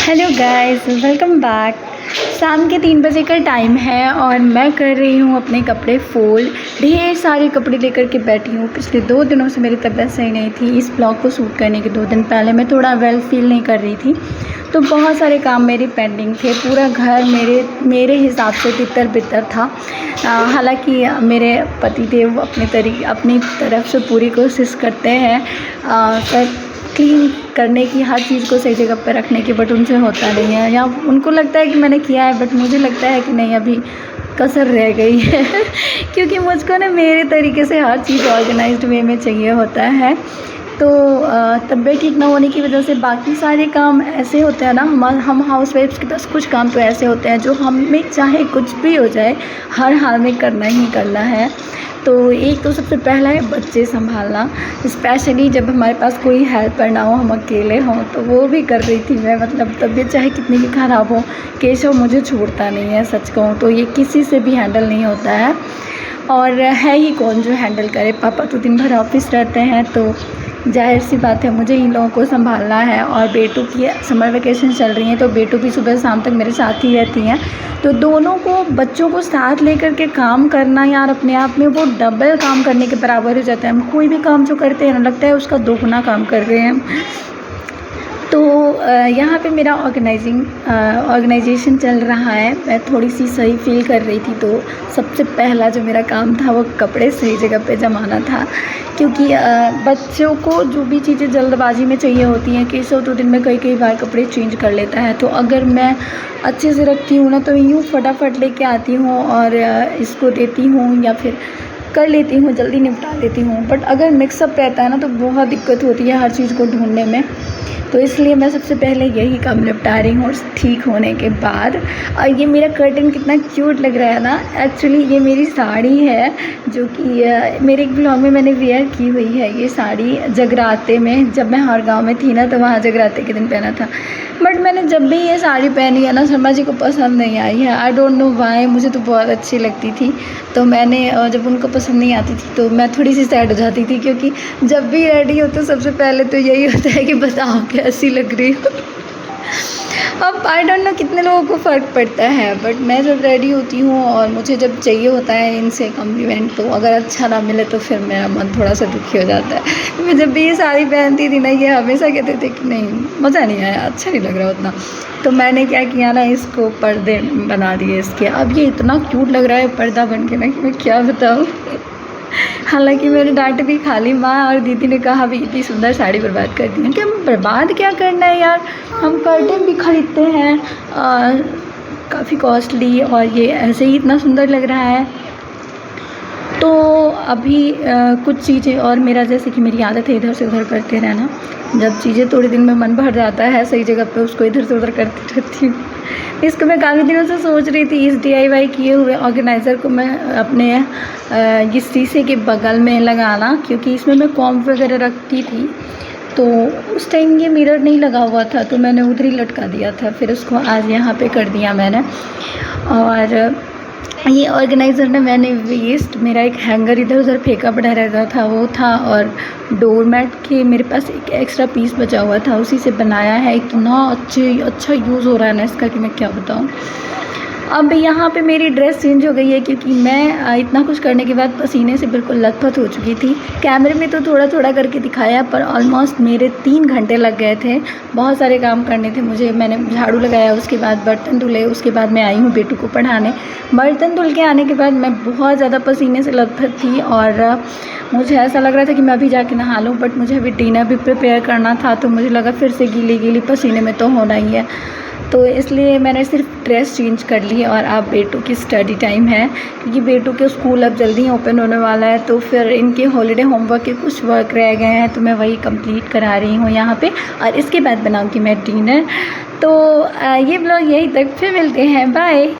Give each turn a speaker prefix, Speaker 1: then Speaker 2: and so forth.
Speaker 1: Hello guys, welcome back. शाम के 3 बजे का टाइम है और मैं कर रही हूँ अपने कपड़े फोल्ड। ढेर सारे कपड़े लेकर के बैठी हूँ। पिछले 2 दिनों से मेरी तबीयत सही नहीं थी। इस ब्लॉग को शूट करने के 2 दिन पहले मैं थोड़ा वेल फील नहीं कर रही थी, तो बहुत सारे काम मेरे पेंडिंग थे। पूरा घर मेरे हिसाब से तितर बितर था। हालांकि मेरे पतिदेव अपनी तरफ से पूरी कोशिश करते हैं क्लीन करने की, हर चीज़ को सही जगह पर रखने की, बट उनसे होता नहीं है। या उनको लगता है कि मैंने किया है, बट मुझे लगता है कि नहीं, अभी कसर रह गई है क्योंकि मुझको ना मेरे तरीके से हर चीज़ ऑर्गेनाइज्ड वे में चाहिए होता है। तो तबीयत ठीक ना होने की वजह से बाकी सारे काम ऐसे होते हैं ना, हम हाउस वाइफ्स के पास कुछ काम तो ऐसे होते हैं जो हमें चाहे कुछ भी हो जाए हर हाल में करना ही करना है। तो एक तो सबसे पहला है बच्चे संभालना, स्पेशली जब हमारे पास कोई हेल्पर ना हो, हम अकेले हों, तो वो भी कर रही थी मैं। मतलब तबीयत चाहे कितनी भी ख़राब हो, केशव मुझे छोड़ता नहीं है। सच कहूँ तो ये किसी से भी हैंडल नहीं होता है, और है ही कौन जो हैंडल करे। पापा तो दिन भर ऑफिस रहते हैं, तो जाहिर सी बात है मुझे इन लोगों को संभालना है। और बेटू की समर वेकेशन चल रही हैं, तो बेटू भी सुबह शाम तक मेरे साथ ही रहती हैं। तो दोनों को, बच्चों को साथ लेकर के काम करना यार अपने आप में वो डबल काम करने के बराबर हो जाता है। हम कोई भी काम जो करते हैं ना, लगता है उसका दोगुना काम कर रहे हैं। तो यहाँ पे मेरा ऑर्गेनाइजेशन चल रहा है। मैं थोड़ी सी सही फील कर रही थी, तो सबसे पहला जो मेरा काम था वो कपड़े सही जगह पे जमाना था। क्योंकि बच्चों को जो भी चीज़ें जल्दबाजी में चाहिए होती हैं, केशव तो दिन में कई बार कपड़े चेंज कर लेता है, तो अगर मैं अच्छे से रखती हूँ ना, तो यूँ फटाफट लेके आती हूँ और इसको देती हूँ, या फिर कर लेती हूँ, जल्दी निपटा लेती हूँ। बट अगर मिक्सअप रहता है ना, तो बहुत दिक्कत होती है हर चीज़ को ढूंढने में। तो इसलिए मैं सबसे पहले यही काम निपटा रही हूँ। और ठीक होने के बाद, और ये मेरा कर्टन कितना क्यूट लग रहा है ना। एक्चुअली ये मेरी साड़ी है, जो कि मेरे एक ब्लॉग में मैंने वेयर की हुई है। ये साड़ी जगराते में, जब मैं हर गाँव में थी ना, तो वहाँ जगराते के दिन पहना था। बट मैंने जब भी ये साड़ी पहनी है ना, शर्मा जी को पसंद नहीं आई है। I don't know why. मुझे तो बहुत अच्छी लगती थी, तो मैंने जब उनको पसंद नहीं आती थी तो मैं थोड़ी सी सैड हो जाती थी। क्योंकि जब भी रेडी हो तो सबसे पहले तो यही होता है कि बताओ कैसी लग रही हो। अब आई डोंट नो कितने लोगों को फ़र्क पड़ता है, बट मैं जब रेडी होती हूँ और मुझे जब चाहिए होता है इनसे कॉम्प्लीमेंट, तो अगर अच्छा ना मिले तो फिर मेरा मन थोड़ा सा दुखी हो जाता है। मैं जब भी ये साड़ी पहनती थी ना, ये हमेशा कहते थे कि नहीं, मज़ा नहीं आया, अच्छा नहीं लग रहा उतना। तो मैंने क्या किया ना, इसको पर्दे बना दिए इसके। अब ये इतना क्यूट लग रहा है पर्दा बन के ना, कि मैं क्या बताऊँ। हालांकि मैंने डांट भी खा ली। माँ और दीदी ने कहा भी इतनी सुंदर साड़ी बर्बाद कर दी है। कि हम बर्बाद क्या करना है यार, हम कर्टन भी खरीदते हैं काफ़ी कॉस्टली, और ये ऐसे ही इतना सुंदर लग रहा है। तो अभी कुछ चीज़ें और, मेरा जैसे कि मेरी आदत है इधर से उधर करते रहना। जब चीज़ें थोड़े दिन में मन भर जाता है सही जगह पे, उसको इधर से उधर करती रहती हूँ। इसको मैं काफ़ी दिनों से सोच रही थी, इस DIY किए हुए ऑर्गेनाइज़र को मैं अपने इस शीशे के बगल में लगाना, क्योंकि इसमें मैं कॉम्प वगैरह रखती थी। तो उस टाइम ये मिरर नहीं लगा हुआ था, तो मैंने उधर ही लटका दिया था। फिर उसको आज यहाँ पे कर दिया मैंने। और ये ऑर्गेनाइज़र ना मैंने वेस्ट, मेरा एक हैंगर इधर उधर फेंका पड़ा रहता था वो था, और डोरमैट के मेरे पास एक एक्स्ट्रा पीस बचा हुआ था, उसी से बनाया है। इतना अच्छा यूज़ हो रहा है ना इसका कि मैं क्या बताऊँ। अब यहाँ पे मेरी ड्रेस चेंज हो गई है, क्योंकि मैं इतना कुछ करने के बाद पसीने से बिल्कुल लथपथ हो चुकी थी। कैमरे में तो थोड़ा थोड़ा करके दिखाया, पर ऑलमोस्ट मेरे 3 घंटे लग गए थे। बहुत सारे काम करने थे मुझे। मैंने झाड़ू लगाया, उसके बाद बर्तन धुले, उसके बाद मैं आई हूँ बेटू को पढ़ाने। बर्तन धुल के आने के बाद मैं बहुत ज़्यादा पसीने से लथपथ थी, और मुझे ऐसा लग रहा था कि मैं अभी जाके नहा लूँ। बट मुझे अभी डिनर भी प्रिपेयर करना था, तो मुझे लगा फिर से गीली पसीने में तो होना ही है। तो इसलिए मैंने सिर्फ ड्रेस चेंज कर ली। और अब बेटू की स्टडी टाइम है, क्योंकि बेटू के स्कूल अब जल्दी ही ओपन होने वाला है। तो फिर इनके हॉलीडे होमवर्क के कुछ वर्क रह गए हैं, तो मैं वही कंप्लीट करा रही हूँ यहाँ पे। और इसके बाद बनाऊँगी मैं डिनर। तो ये ब्लॉग यहीं तक, फिर मिलते हैं, बाय।